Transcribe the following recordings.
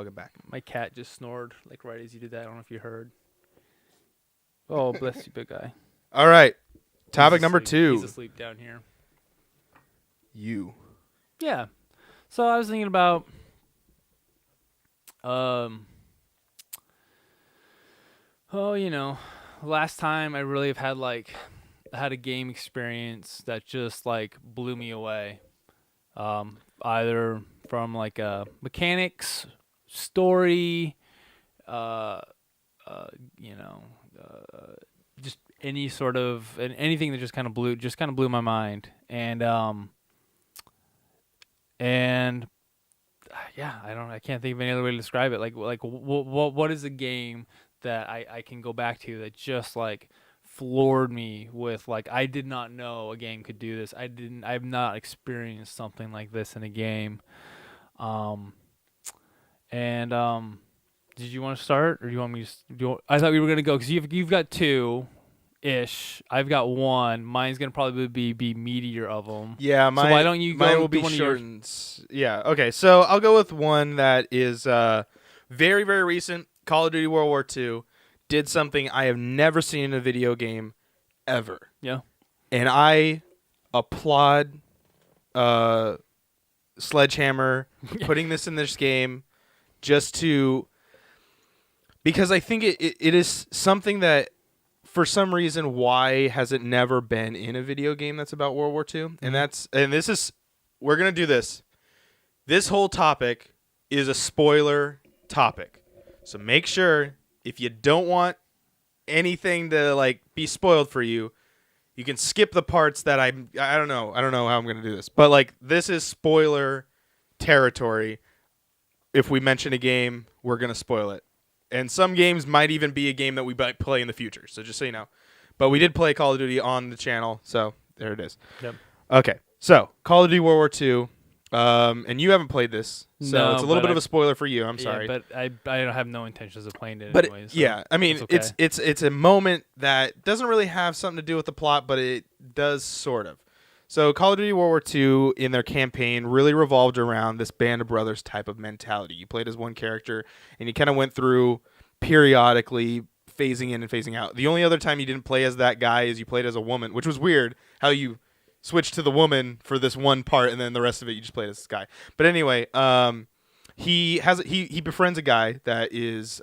Welcome back. My cat just snored like right as you did that. I don't know if you heard. Oh, bless you, big guy. All right. Topic He's number asleep. 2. He's asleep down here. You. Yeah. So I was thinking about last time I really have had a game experience that just like blew me away. Either from like a mechanics, story, uh, just any sort of anything that just kind of blew my mind. And yeah, I can't think of any other way to describe it. Like what is a game that I can go back to that just like floored me with like I did not know a game could do this. I've not experienced something like this in a game. Did you want to start or do you want me to I thought we were going to go cuz you've got 2 ish. I've got 1. Mine's going to probably be meatier of them. Yeah, so why don't you go mine will be one short. Yeah, okay. So I'll go with one that is very, very recent. Call of Duty World War II did something I have never seen in a video game ever. Yeah. And I applaud Sledgehammer putting this in this game because I think it is something that for some reason, why has it never been in a video game that's about World War II? And we're going to do this. This whole topic is a spoiler topic. So make sure if you don't want anything to like be spoiled for you, you can skip the parts that I don't know how I'm going to do this. But like this is spoiler territory. If we mention a game, we're going to spoil it. And some games might even be a game that we might play in the future. So just so you know. But we did play Call of Duty on the channel. So there it is. Yep. Okay. So Call of Duty World War II. And you haven't played this. So no, it's a little bit of a spoiler for you. I'm sorry. But I don't have no intentions of playing it but anyway. So yeah, I mean, okay. it's a moment that doesn't really have something to do with the plot, but it does sort of. So Call of Duty World War II in their campaign really revolved around this band of brothers type of mentality. You played as one character, and you kind of went through periodically phasing in and phasing out. The only other time you didn't play as that guy is you played as a woman, which was weird how you switched to the woman for this one part, and then the rest of it you just played as this guy. But anyway, he befriends a guy that is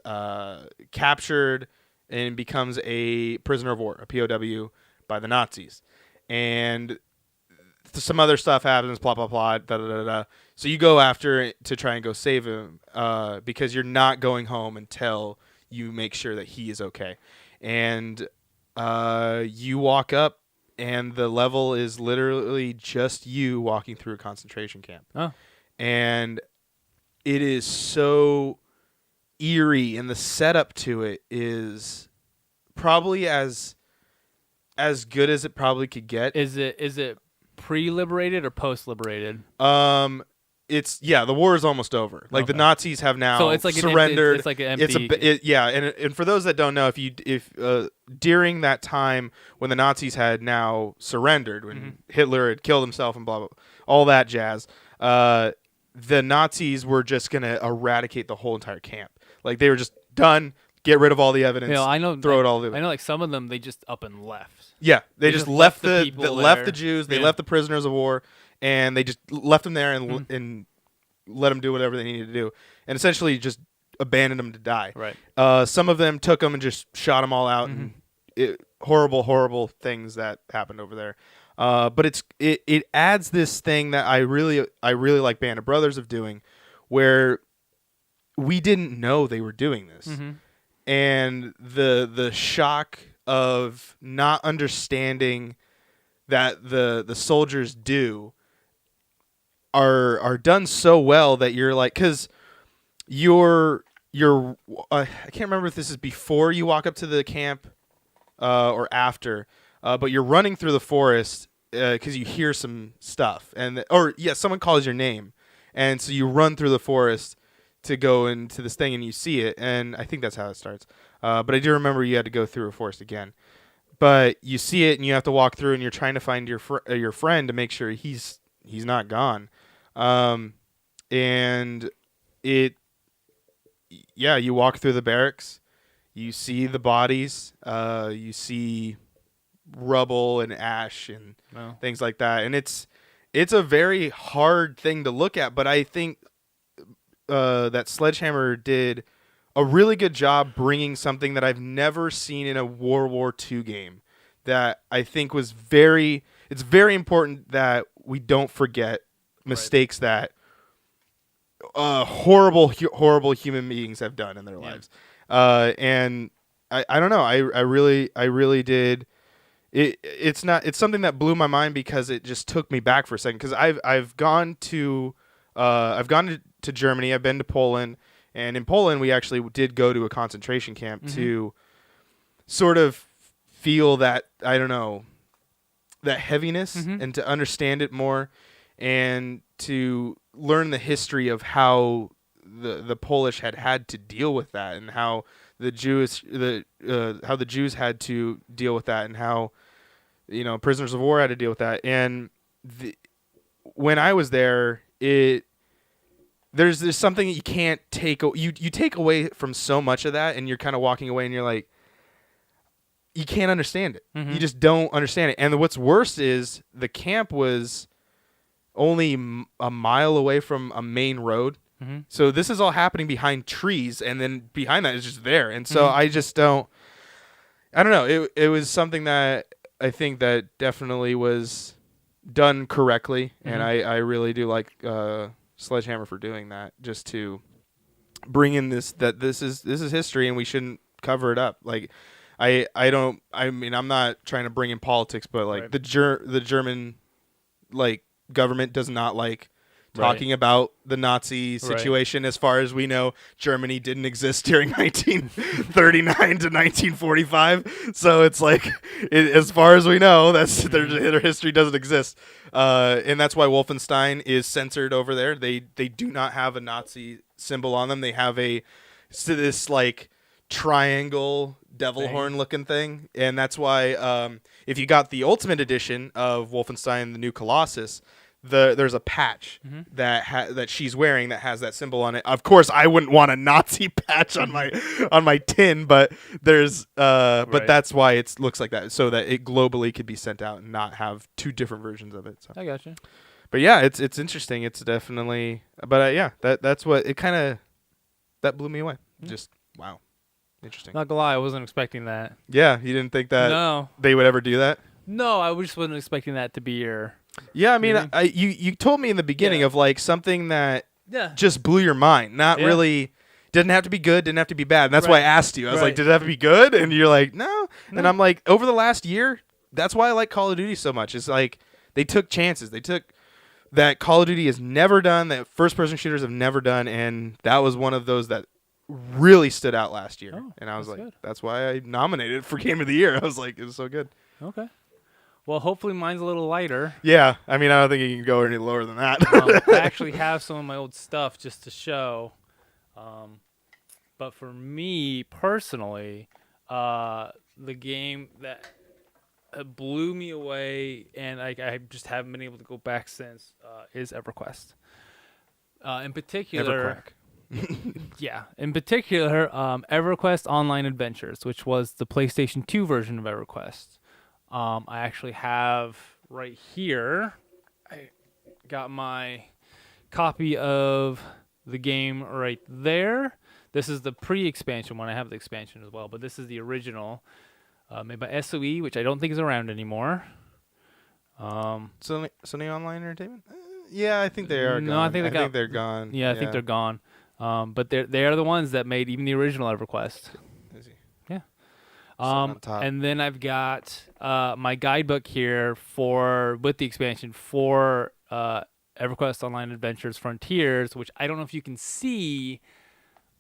captured and becomes a prisoner of war, a POW, by the Nazis. And some other stuff happens, blah, blah, blah, da, da, da, da. So you go after it to try and go save him because you're not going home until you make sure that he is okay. And you walk up, and the level is literally just you walking through a concentration camp. Oh. And it is so eerie, and the setup to it is probably as good as it probably could get. Is it pre-liberated or post-liberated? The war is almost over. Like okay. the Nazis have now so it's like surrendered. It's like an empty. And for those that don't know, if during that time when the Nazis had now surrendered, when Hitler had killed himself and blah blah, all that jazz, the Nazis were just gonna eradicate the whole entire camp. Like they were just done. Get rid of all the evidence. I know. Throw it all. I know, like some of them, they just up and left. Yeah, they just left the left the Jews. They left the prisoners of war, and they just left them there and let them do whatever they needed to do, and essentially just abandoned them to die. Right. Some of them took them and just shot them all out, and horrible things that happened over there. But it adds this thing that I really like Band of Brothers of doing, where we didn't know they were doing this. And the shock of not understanding that the soldiers do are done so well that you're like, because you're I can't remember if this is before you walk up to the camp or after, but you're running through the forest because you hear some stuff, someone calls your name, and so you run through the forest to go into this thing, and you see it, and I think that's how it starts. But I do remember you had to go through a forest again. But you see it, and you have to walk through, and you're trying to find your friend to make sure he's not gone. And it you walk through the barracks, you see the bodies, you see rubble and ash and No. things like that, and it's a very hard thing to look at. But I think that Sledgehammer did a really good job bringing something that I've never seen in a World War II game. That I think was it's very important that we don't forget mistakes that horrible human beings have done in their lives. And I don't know. I really did. It's something that blew my mind because it just took me back for a second. Because I've gone to Germany. I've been to Poland, and in Poland we actually did go to a concentration camp to sort of feel that, I don't know, that heaviness and to understand it more, and to learn the history of how the Polish had to deal with that, and how the Jews had to deal with that, and how prisoners of war had to deal with that. And when I was there, there's something that you can't take. You take away from so much of that, and you're kind of walking away, and you're like, you can't understand it. You just don't understand it. And what's worse is the camp was only a mile away from a main road. So this is all happening behind trees, and then behind that is just there. And so I just don't. I don't know. It was something that I think that definitely was done correctly, and I really do like Sledgehammer for doing that, just to bring in this is history, and we shouldn't cover it up. Like I'm not trying to bring in politics, but like the German like government does not like talking about the Nazi situation. As far as we know, Germany didn't exist during 1939 to 1945. So it's like, as far as we know, that's their history doesn't exist. And that's why Wolfenstein is censored over there. They do not have a Nazi symbol on them. They have this like triangle devil horn looking thing. And that's why if you got the Ultimate Edition of Wolfenstein: The New Colossus, there's a patch that she's wearing that has that symbol on it. Of course, I wouldn't want a Nazi patch on my tin, but but that's why it looks like that, so that it globally could be sent out and not have two different versions of it. So. I gotcha. But yeah, it's interesting. It's definitely. But that's what it kind of that blew me away. Just wow, interesting. Not gonna lie, I wasn't expecting that. Yeah, you didn't think that they would ever do that? No, I just wasn't expecting that to be your. Yeah, I mean, you told me in the beginning of like something that just blew your mind. Not really, didn't have to be good, didn't have to be bad. And that's why I asked you. I was like, did it have to be good? And you're like, no. And I'm like, over the last year, that's why I like Call of Duty so much. It's like they took chances. They took that Call of Duty has never done, that first-person shooters have never done, and that was one of those that really stood out last year. And I was like, that's why I nominated it for Game of the Year. I was like, it was so good. Okay. Well, hopefully mine's a little lighter. Yeah, I mean, I don't think you can go any lower than that. I actually have some of my old stuff just to show. But for me personally, the game that blew me away, and I just haven't been able to go back since, is EverQuest. In particular, in particular, EverQuest Online Adventures, which was the PlayStation 2 version of EverQuest. I actually have right here, I got my copy of the game right there. This is the pre-expansion one. I have the expansion as well, but this is the original, made by SOE, which I don't think is around anymore. Sony Online Entertainment? Yeah, I think they are gone. No, I think they're gone. Yeah, I think they're gone. But they are the ones that made even the original EverQuest. Yeah. And then I've got my guidebook here with the expansion for EverQuest Online Adventures Frontiers, which I don't know if you can see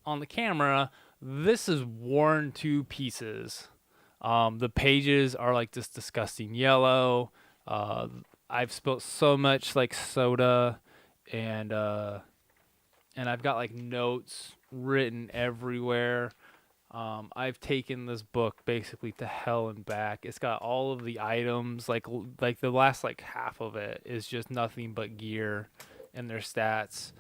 on the camera. This is worn to pieces. The pages are like this disgusting yellow. I've spilt so much like soda, and I've got like notes written everywhere. I've taken this book basically to hell and back. It's got all of the items, like the last like half of it is just nothing but gear and their stats.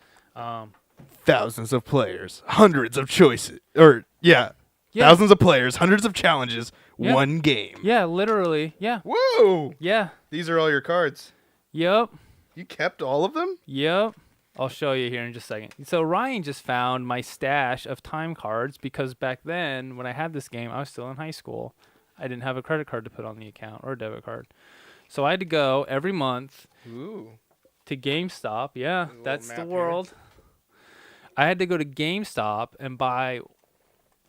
thousands of players, hundreds of choices, or Yeah. thousands of players, hundreds of challenges, Yeah. one game. Yeah, literally. Yeah. Whoa! Yeah. These are all your cards. Yep. You kept all of them? Yep. I'll show you here in just a second. So Ryan just found my stash of time cards because back then when I had this game, I was still in high school. I didn't have a credit card to put on the account or a debit card. So I had to go every month Ooh. to GameStop. Yeah, There's a that's little the map here. world. I had to go to GameStop and buy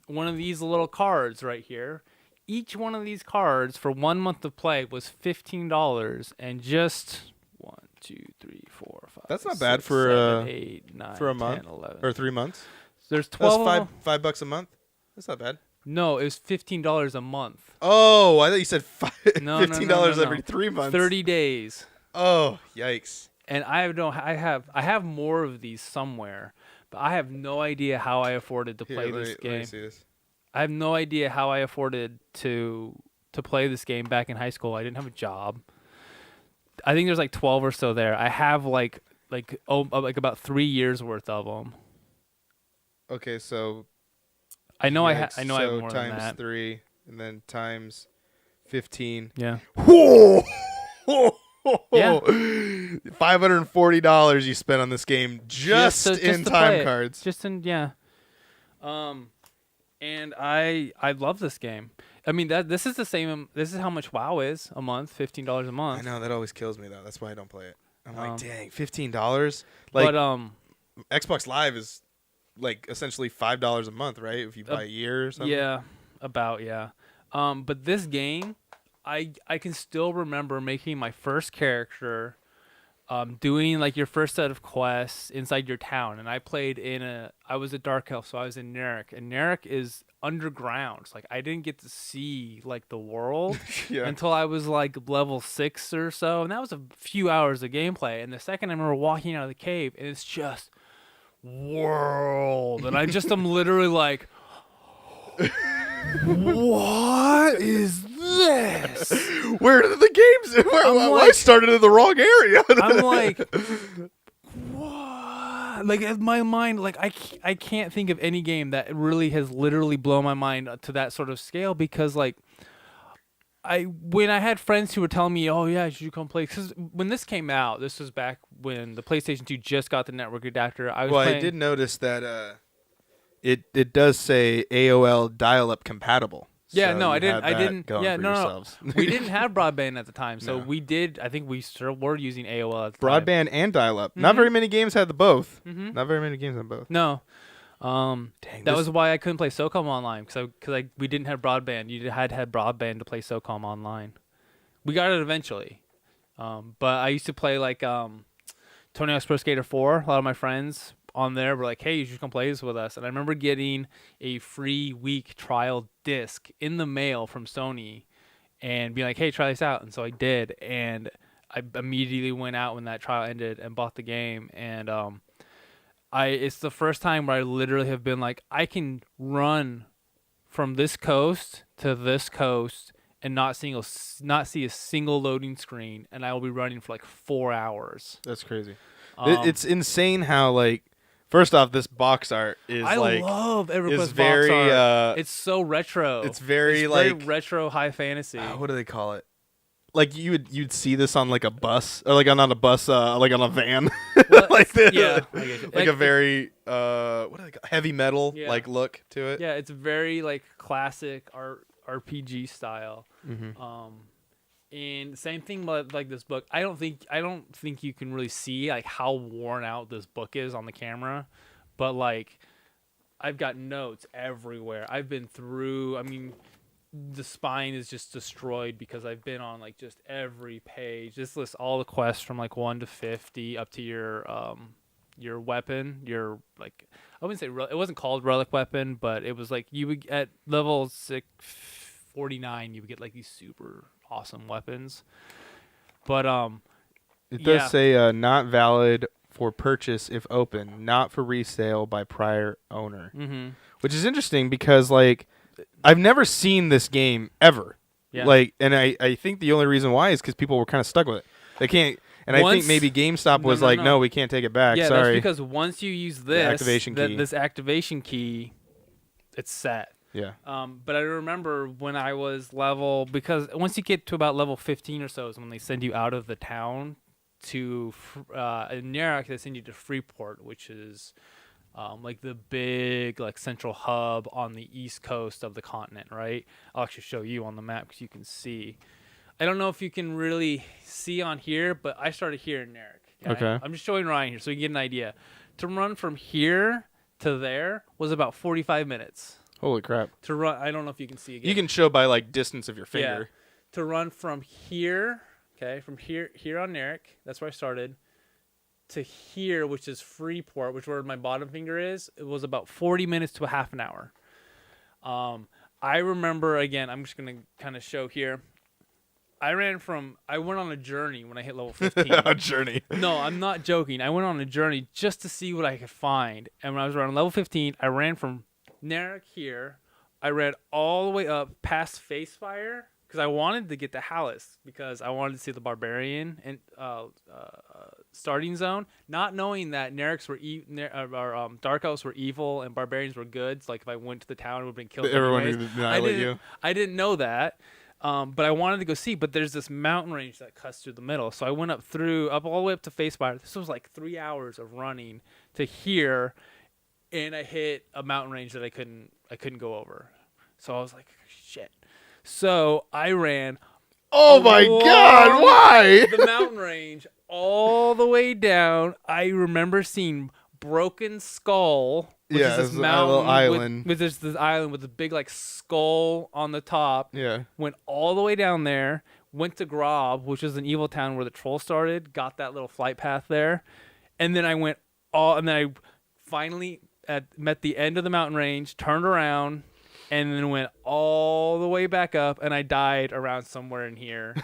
one of these little cards right here. Each one of these cards for 1 month of play was $15 and just 1, 2, 3, 4, 5. That's not bad 6, for 7, 8, 9, for a 10, month 11. or 3 months. There's That's 12 of them. $5 a month. That's not bad. No, it was $15 a month. Oh, I thought you said No, $15 no. every 3 months. 30 days. Oh, yikes! And I have more of these somewhere, but I have no idea how I afforded to play this game. Let me see this. I have no idea how I afforded to play this game back in high school. I didn't have a job. I think there's like 12 or so there. I have like about 3 years worth of them. Okay, so I know yikes. I know I have So more than times that. 3 and then times 15. Yeah. Whoa! Yeah. $540 you spent on this game just to in play time it. cards. Just in and I love this game. I mean this is the same. This is how much WoW is a month. $15 a month. I know that always kills me though. That's why I don't play it. I'm like, Um, dang, $15. Like But Xbox Live is like essentially $5 a month, right? If you buy a year or something. yeah, about yeah. But this game, I can still remember making my first character, doing like your first set of quests inside your town, and I was a dark elf, so I was in Narek, and Narek is underground. It's like I didn't get to see like the world Yeah. until I was like level 6 or so, and that was a few hours of gameplay. And the second I remember walking out of the cave, and it's just world, and I just am literally like, what is this? Where did the games? I started in the wrong area. I'm like, what? Like in my mind, like I can't think of any game that really has literally blown my mind to that sort of scale, because like when I had friends who were telling me, oh yeah, you should come play, because when this came out, this was back when the PlayStation 2 just got the network adapter. I did notice that it does say AOL dial-up compatible. Yeah, So no, you I didn't. had I that didn't. going Yeah, for no, yourselves. no. We didn't have broadband at the time, so No. we did. I think we still were using AOL at the time. Broadband and dial-up. Mm-hmm. Not very many games had the both. Mhm. Not very many games had both. No. Dang, That was why I couldn't play SOCOM online, because we didn't have broadband. You had to have broadband to play SOCOM online. We got it eventually, but I used to play like Tony Hawk's Pro Skater 4. A lot of my friends on there were like, "Hey, you should come play this with us." And I remember getting a free week trial disc in the mail from Sony, and being like, "Hey, try this out." And so I did, and I immediately went out when that trial ended and bought the game. And it's the first time where I literally have been like, I can run from this coast to this coast and not see a single loading screen, and I will be running for like 4 hours. That's crazy. Um, It's insane how like. First off, this box art is I like love EverQuest is box very art. It's so retro. it's very very like retro high fantasy. what do they call it? Like you'd see this on like a bus or like not a bus, like on a van, like this, yeah, I get you. like a very what do they call heavy metal Yeah. like look to it. Yeah, it's very like classic RPG style. Mm-hmm. And same thing with like this book. I don't think you can really see like how worn out this book is on the camera, but like I've got notes everywhere. I've been through. I mean, the spine is just destroyed because I've been on like just every page. This lists all the quests from like 1 to 50 up to your weapon. Your like I wouldn't say it wasn't called relic weapon, but it was like you would at level 49 you would get like these super awesome weapons. But It does yeah. say not valid for purchase if open, not for resale by prior owner, mm-hmm. which is interesting because like I've never seen this game ever. Yeah. Like, and I think the only reason why is because people were kind of stuck with it. They can't. And I think maybe GameStop was like, no, we can't take it back. Yeah, Sorry. that's because once you use this this activation key, it's set. Yeah. But I remember when I was because once you get to about level 15 or so is when they send you out of the town to in Narok, they send you to Freeport, which is like the big like central hub on the east coast of the continent, right? I'll actually show you on the map because you can see. I don't know if you can really see on here, but I started here in Narok. Okay. I'm just showing Ryan here so you can get an idea. To run from here to there was about 45 minutes. Holy crap. To run, I don't know if you can see again. You can show by like distance of your finger. Yeah. To run from here, from here on Narok, that's where I started, to here, which is Freeport, which is where my bottom finger is, it was about 40 minutes to a half an hour. I remember, again, I'm just going to kind of show here. I went on a journey when I hit level 15. A journey. No, I'm not joking. I went on a journey just to see what I could find. And when I was around level 15, I ran from Narok here. I ran all the way up past Facefire because I wanted to get to Hallis because I wanted to see the Barbarian and starting zone, not knowing that Narok's were Dark Elves were evil and Barbarians were good. So like if I went to the town, it would have been killed. Everyone would annihilate you. I didn't know that. But I wanted to go see, but there's this mountain range that cuts through the middle. So I went up all the way up to Facefire. This was like 3 hours of running to here, and I hit a mountain range that I couldn't go over. So I was like, shit. So I ran. Oh my God! Why? The mountain range all the way down. I remember seeing Broken Skull. Which is this mountain island. With this island with a big like skull on the top. Yeah. Went all the way down there. Went to Grob, which is an evil town where the troll started. Got that little flight path there, and then I finally met the end of the mountain range. Turned around, and then went all the way back up. And I died around somewhere in here,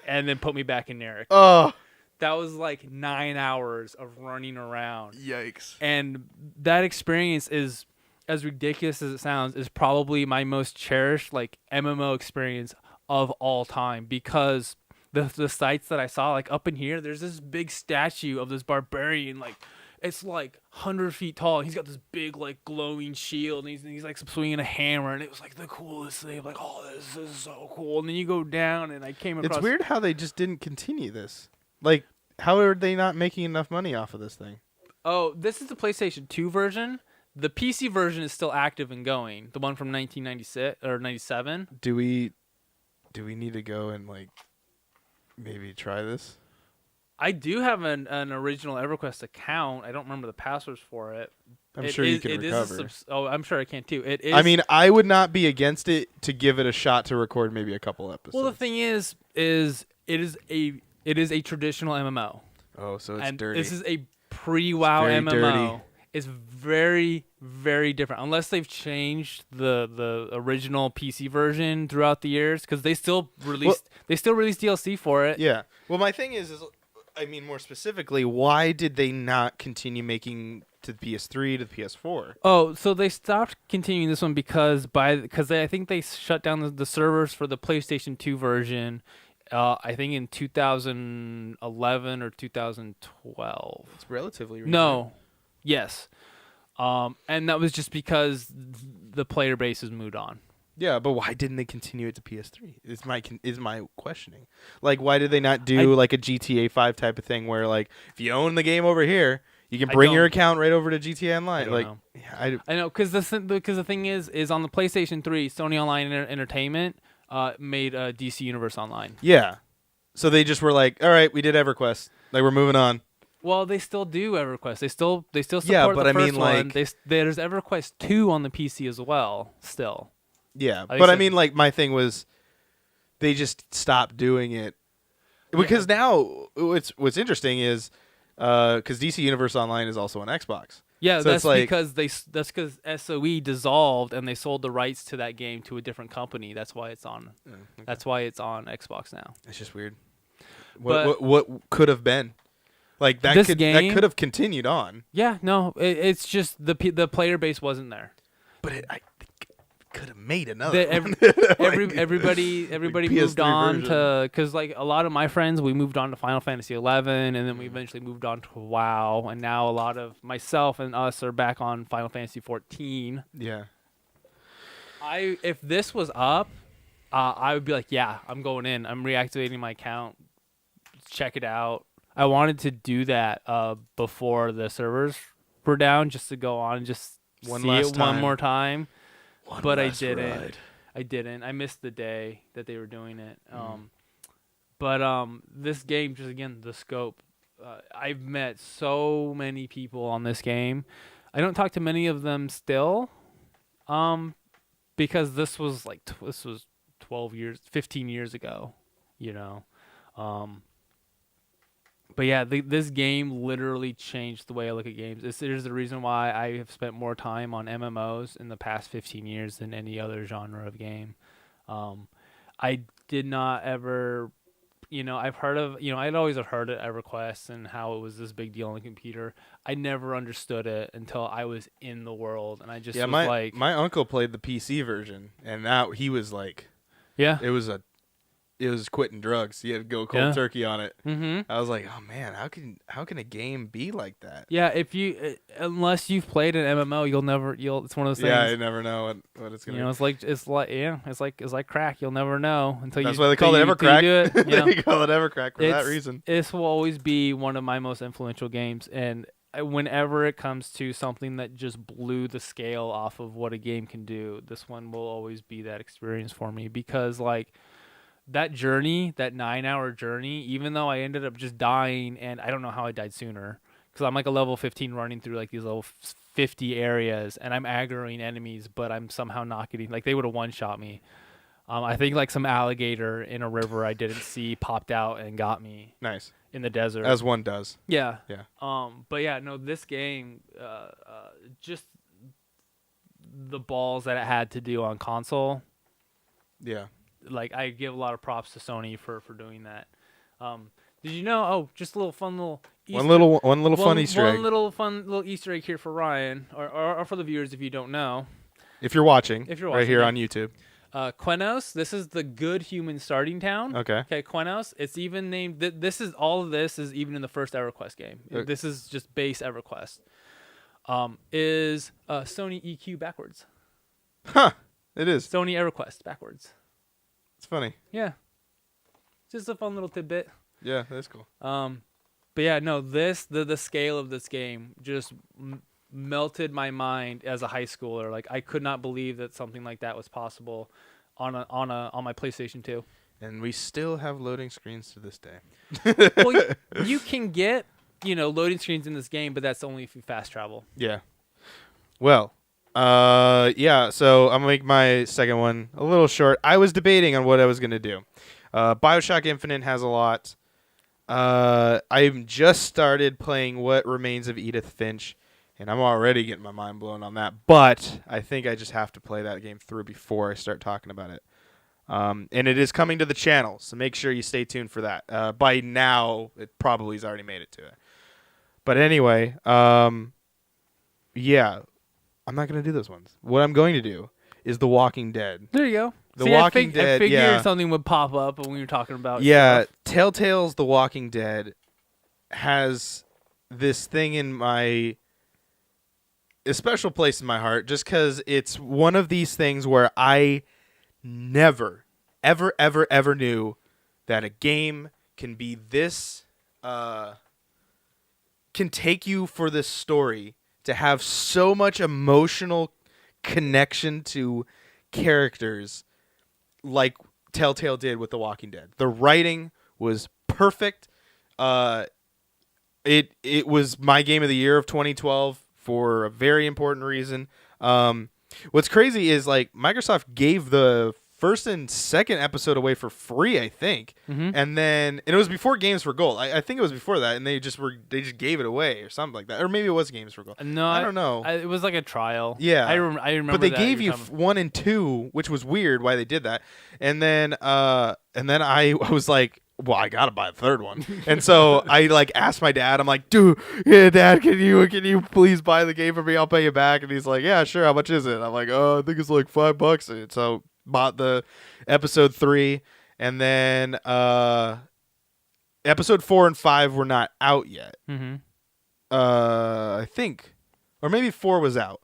and then put me back in Narok. Oh. That was like 9 hours of running around. Yikes. And that experience is, as ridiculous as it sounds, is probably my most cherished like MMO experience of all time because the sites that I saw, like up in here, there's this big statue of this barbarian, like it's like 100 feet tall. He's got this big like glowing shield, and he's like swinging a hammer, and it was like the coolest thing. Like, oh, this is so cool. And then you go down, and I came across. It's weird how they just didn't continue this. Like, how are they not making enough money off of this thing? Oh, this is the PlayStation 2 version. The PC version is still active and going. The one from 1996 or 97. Do we need to go and like maybe try this? I do have an original EverQuest account. I don't remember the passwords for it. I'm sure you can recover. I'm sure I can too. It is. I mean, I would not be against it to give it a shot to record maybe a couple episodes. Well, the thing is it is a traditional MMO. Oh, so it's and dirty. This is a pre-WoW MMO. Dirty. It's very, very different. Unless they've changed the original PC version throughout the years, because they still release DLC for it. Yeah. Well, my thing is I mean, more specifically, why did they not continue making to the PS3 to the PS4? Oh, so they stopped continuing this one because I think they shut down the servers for the PlayStation 2 version. I think in 2011 or 2012. It's relatively recent. No. Yes. And that was just because the player base has moved on. Yeah, but why didn't they continue it to PS3? Is my questioning. Like, why did they not do like a GTA 5 type of thing where like if you own the game over here, you can bring your account right over to GTA Online? I don't know. I know because the thing is on the PlayStation 3, Sony Online Entertainment made DC Universe Online. Yeah. So they just were like, all right, we did EverQuest. Like, we're moving on. Well, they still do EverQuest. They still support but the I first mean, one. like, There's EverQuest 2 on the PC as well, still. Yeah, but I mean, like, my thing was they just stopped doing it. Because now what's interesting is because DC Universe Online is also on Xbox. Yeah, so because SOE dissolved and they sold the rights to that game to a different company. That's why it's on. Okay. That's why it's on Xbox now. It's just weird. What could have been? Like that could have continued on. Yeah, no, it's just the player base wasn't there. But could have made another one. Everybody moved PS3 on version. to, because like a lot of my friends, we moved on to Final Fantasy 11, and then we eventually moved on to WoW, and now a lot of myself and us are back on Final Fantasy 14. Yeah. If this was up, I would be like, yeah, I'm going in. I'm reactivating my account. Check it out. I wanted to do that before the servers were down, just to go on and just One see last it one time. more time. One But last I didn't. ride. I didn't. I missed the day that they were doing it. But this game, just again, the scope. I've met so many people on this game. I don't talk to many of them still, because this was like 15 years ago, you know. But yeah, this game literally changed the way I look at games. This is the reason why I have spent more time on MMOs in the past 15 years than any other genre of game. I did not ever, I've heard of, I'd always have heard of EverQuest and how it was this big deal on the computer. I never understood it until I was in the world, and I just was like, my uncle played the PC version, and that he was like, yeah, it was quitting drugs. He had to go cold turkey on it. Mm-hmm. I was like, oh man, how can a game be like that? Yeah, if you unless you've played an MMO, it's one of those things. Yeah, I never know what it's gonna. It's like crack. You'll never know until That's you. why they call it Evercrack. You do it, They call it Evercrack for that reason. This will always be one of my most influential games, and whenever it comes to something that just blew the scale off of what a game can do, this one will always be that experience for me, because like. That journey, that 9-hour journey, even though I ended up just dying, and I don't know how I died sooner, because I'm like a level 15 running through like these level 50 areas, and I'm aggroing enemies, but I'm somehow not getting, like they would have one-shot me. I think like some alligator in a river I didn't see popped out and got me. Nice. In the desert. As one does. Yeah. Yeah. But yeah, no, this game, just the balls that it had to do on console. Yeah. Like, I give a lot of props to Sony for doing that. Did you know? Oh, just a little fun little Easter, one little fun Easter egg. One little fun little Easter egg here for Ryan, or for the viewers if you don't know. If you're watching, right here yeah. on YouTube. Qenos, this is the good human starting town. Okay. Okay, Qenos. It's even named. This is all of this is even in the first EverQuest game. This is just base EverQuest. Is Sony EQ backwards? Huh. It is. Sony EverQuest backwards. It's funny. Yeah. Just a fun little tidbit. Yeah, that's cool. But yeah, no, the scale of this game just melted my mind as a high schooler. Like, I could not believe that something like that was possible on my PlayStation 2. And we still have loading screens to this day. Well, you can get, loading screens in this game, but that's only if you fast travel. Yeah. Well, yeah, so I'm going to make my second one a little short. I was debating on what I was going to do. BioShock Infinite has a lot. I've just started playing What Remains of Edith Finch, and I'm already getting my mind blown on that. But I think I just have to play that game through before I start talking about it. And it is coming to the channel, so make sure you stay tuned for that. By now, it probably has already made it to it. But anyway, yeah. I'm not going to do those ones. What I'm going to do is The Walking Dead. There you go. The Walking Dead, I figured yeah. something would pop up when we were talking about Yeah, stuff. Telltale's The Walking Dead has this thing in a special place in my heart, just because it's one of these things where I never, ever, ever, ever knew that a game can be this, can take you for this story, to have so much emotional connection to characters like Telltale did with The Walking Dead. The writing was perfect. It was my game of the year of 2012 for a very important reason. What's crazy is like Microsoft gave the first and second episode away for free, I think. Mm-hmm. And it was before Games for Gold. I think it was before that, and they just gave it away or something like that, or maybe it was Games for Gold. No, I don't know. It was like a trial. Yeah, I remember. But they gave you 1 and 2, which was weird why they did that. And then I was like, well, I gotta buy the third one. And so I like asked my dad, I'm like, dude, yeah, Dad, can you please buy the game for me? I'll pay you back. And he's like, yeah, sure. How much is it? I'm like, oh, I think it's like $5. And so bought the episode 3, and then episode 4 and 5 were not out yet. Mm-hmm. I think, or maybe 4 was out.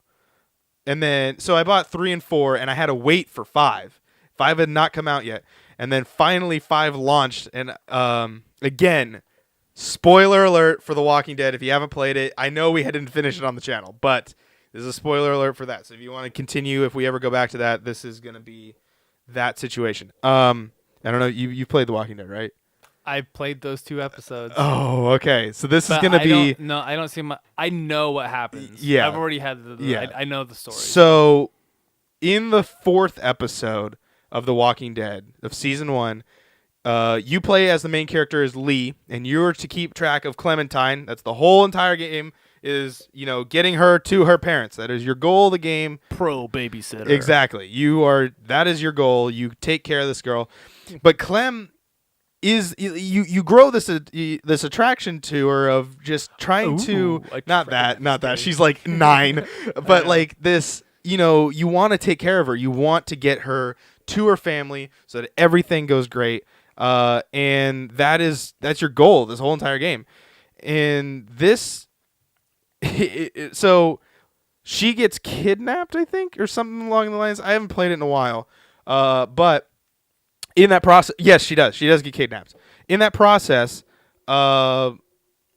And then so I bought 3 and 4, and I had to wait for 5. 5 had not come out yet. And then finally 5 launched, and again, spoiler alert for The Walking Dead. If you haven't played it, I know we didn't finish it on the channel, but this is a spoiler alert for that. So if you want to continue, if we ever go back to that, this is going to be that situation. I don't know. You played The Walking Dead, right? I played those 2 episodes. Oh, okay. So this is But going to be... No, I don't see my... I know what happens. Yeah. I've already had Yeah. I know the story. So in the 4th episode of The Walking Dead of season 1, you play as the main character as Lee, and you're to keep track of Clementine. That's the whole entire game, is, getting her to her parents. That is your goal of the game. Pro babysitter. Exactly. That is your goal. You take care of this girl. But Clem is you grow this attraction to her of just trying to not that she's like 9, but like this, you want to take care of her. You want to get her to her family so that everything goes great. And that's your goal this whole entire game. And this so she gets kidnapped, I think, or something along the lines. I haven't played it in a while. But in that process, yes, she does. She does get kidnapped. In that process,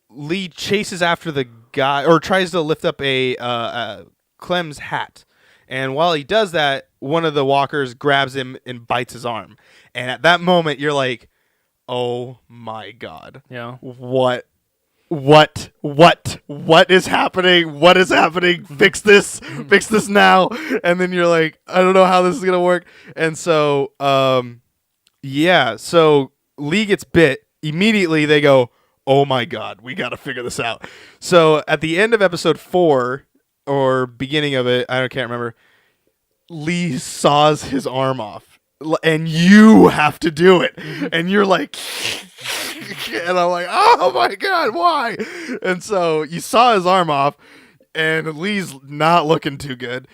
Lee chases after the guy, or tries to lift up a Clem's hat. And while he does that, one of the walkers grabs him and bites his arm. And at that moment, you're like, "Oh my God! Yeah. What is happening? What is happening? Fix this now!" And then you're like, "I don't know how this is gonna work." And so, yeah. So Lee gets bit. Immediately, they go, "Oh my God, we got to figure this out." So at the end of episode 4, or beginning of it, can't remember, Lee saws his arm off, and you have to do it. And you're like, and I'm like, "Oh my God, why?" And so you saw his arm off, and Lee's not looking too good.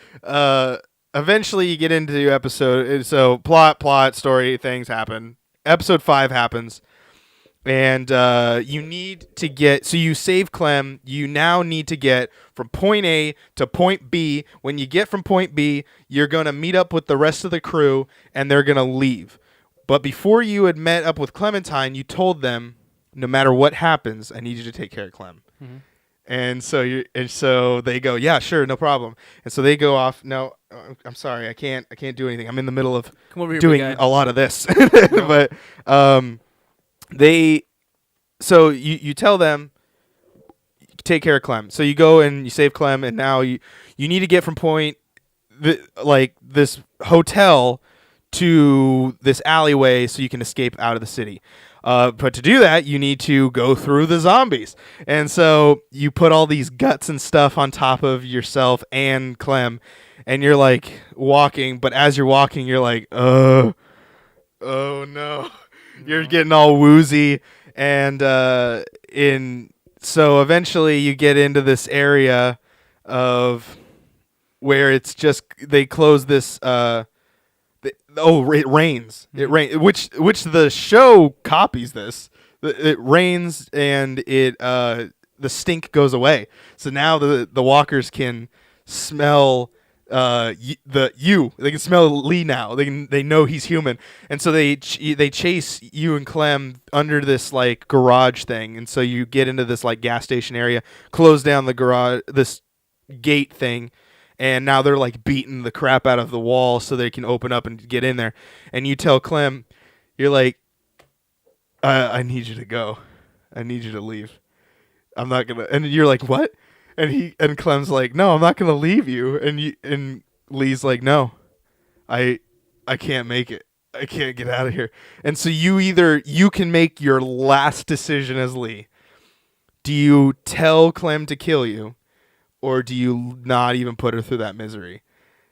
Eventually you get into episode, so plot, story, things happen. Episode 5 happens. And you need to get... So you save Clem. You now need to get from point A to point B. When you get from point B, you're going to meet up with the rest of the crew, and they're going to leave. But before you had met up with Clementine, you told them, no matter what happens, I need you to take care of Clem. Mm-hmm. And so they go, "Yeah, sure, no problem." And so they go off. "No, I'm sorry, I can't do anything. I'm in the middle of doing a lot of this." But so you tell them, take care of Clem. So you go and you save Clem, and now you need to get from point this hotel to this alleyway so you can escape out of the city. But to do that, you need to go through the zombies. And so you put all these guts and stuff on top of yourself and Clem, and you're like walking, but as you're walking, you're like, oh no. You're getting all woozy, and so eventually you get into this area of where it's just, they close this it rains. It rain, which the show copies this. It rains, and the stink goes away. So now the walkers can smell they can smell Lee now. They know he's human, and so they chase you and Clem under this like garage thing. And so you get into this like gas station area, close down the garage, this gate thing. And now they're like beating the crap out of the wall so they can open up and get in there. And you tell Clem, you're like, I need you to go. I need you to leave. I'm not gonna. And you're like, what? And Clem's like, no, I'm not gonna leave you. And Lee's like, no, I can't make it. I can't get out of here. And so you can make your last decision as Lee. Do you tell Clem to kill you? Or do you not even put her through that misery?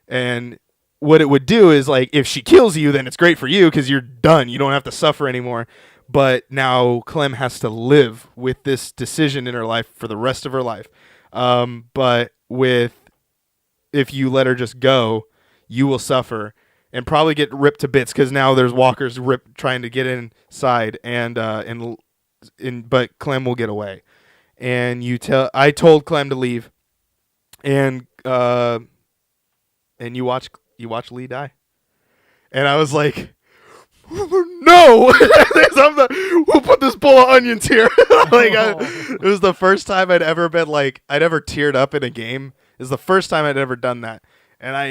And what it would do is, like, if she kills you, then it's great for you because you're done. You don't have to suffer anymore. but now Clem has to live with this decision in her life for the rest of her life. But if you let her just go, you will suffer and probably get ripped to bits because now there's walkers trying to get inside, but Clem will get away. And I told Clem to leave, and you watch Lee die, and I was like, no, we'll put this bowl of onions here. It was the first time I'd ever been I'd ever teared up in a game. It was the first time I'd ever done that, and I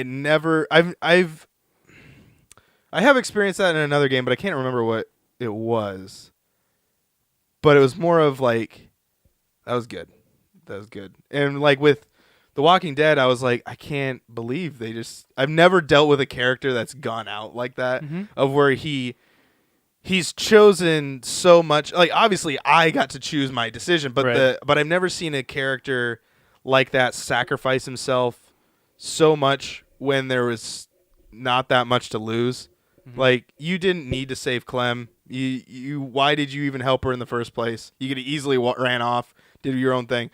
have experienced that in another game, but I can't remember what it was. But it was more of that was good. That was good. And with The Walking Dead, I was like, I can't believe I've never dealt with a character that's gone out like that, of where he's chosen so much. Obviously I got to choose my decision, but but I've never seen a character like that sacrifice himself so much when there was not that much to lose. You didn't need to save Clem. Why did you even help her in the first place? You could have easily ran off, did your own thing.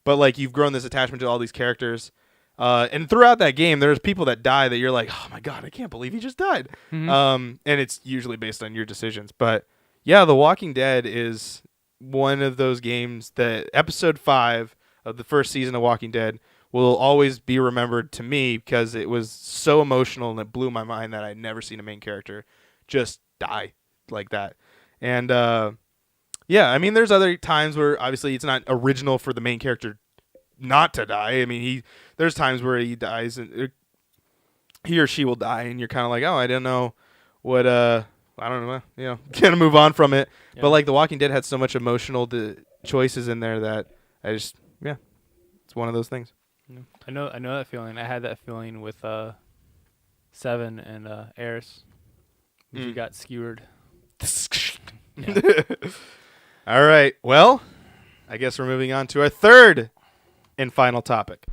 But you've grown this attachment to all these characters, and throughout that game, there's people that die that you're like, oh my god, I can't believe he just died. And it's usually based on your decisions. But yeah, The Walking Dead is one of those games that episode 5 of the first season of Walking Dead will always be remembered to me because it was so emotional and it blew my mind that I'd never seen a main character just die like that. And yeah, I mean, there's other times where obviously it's not original for the main character not to die. I mean, there's times where he dies and he or she will die, and you're kind of like, oh, I don't know what. I don't know. Kind of move on from it. Yeah. But The Walking Dead had so much emotional choices in there that I just it's one of those things. I know that feeling. I had that feeling with Seven and Eris. You got skewered. All right. Well, I guess we're moving on to our third and final topic.